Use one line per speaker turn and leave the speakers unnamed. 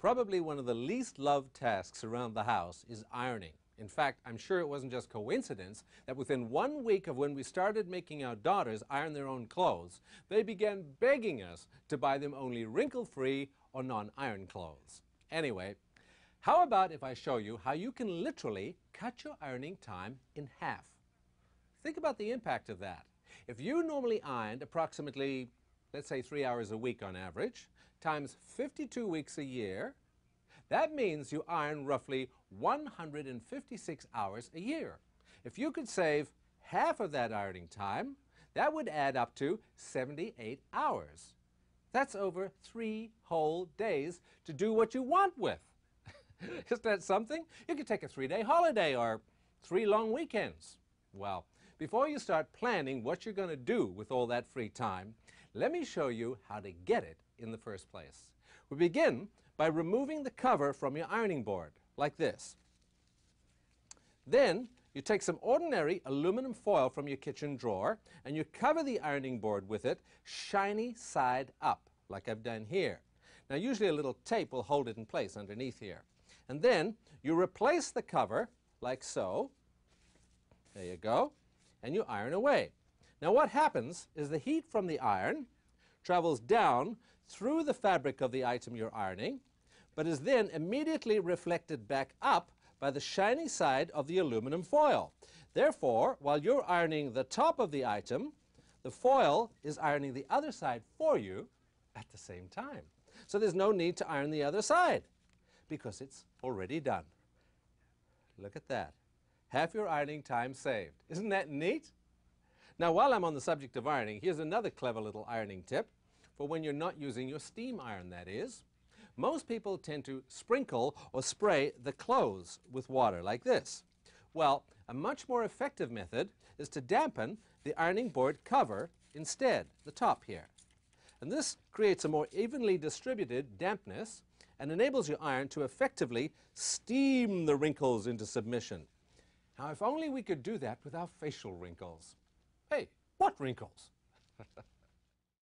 Probably one of the least loved tasks around the house is ironing. In fact, I'm sure it wasn't just coincidence that within 1 week of when we started making our daughters iron their own clothes, they began begging us to buy them only wrinkle-free or non-iron clothes. Anyway, how about if I show you how you can literally cut your ironing time in half? Think about the impact of that. If you normally ironed approximately, let's say 3 hours a week on average, times 52 weeks a year, that means you iron roughly 156 hours a year. If you could save half of that ironing time, that would add up to 78 hours. That's over 3 whole days to do what you want with. Isn't that something? You could take a 3-day holiday or 3 long weekends. Well, before you start planning what you're going to do with all that free time, let me show you how to get it in the first place. We begin by removing the cover from your ironing board, like this. Then you take some ordinary aluminum foil from your kitchen drawer and you cover the ironing board with it shiny side up, like I've done here. Now usually a little tape will hold it in place underneath here. And then you replace the cover, like so. There you go. And you iron away. Now what happens is the heat from the iron travels down through the fabric of the item you're ironing, but is then immediately reflected back up by the shiny side of the aluminum foil. Therefore, while you're ironing the top of the item, the foil is ironing the other side for you at the same time. So there's no need to iron the other side because it's already done. Look at that. Half your ironing time saved. Isn't that neat? Now, while I'm on the subject of ironing, here's another clever little ironing tip for when you're not using your steam iron, that is. Most people tend to sprinkle or spray the clothes with water like this. Well, a much more effective method is to dampen the ironing board cover instead, the top here. And this creates a more evenly distributed dampness and enables your iron to effectively steam the wrinkles into submission. Now, if only we could do that without facial wrinkles. Hey, what wrinkles?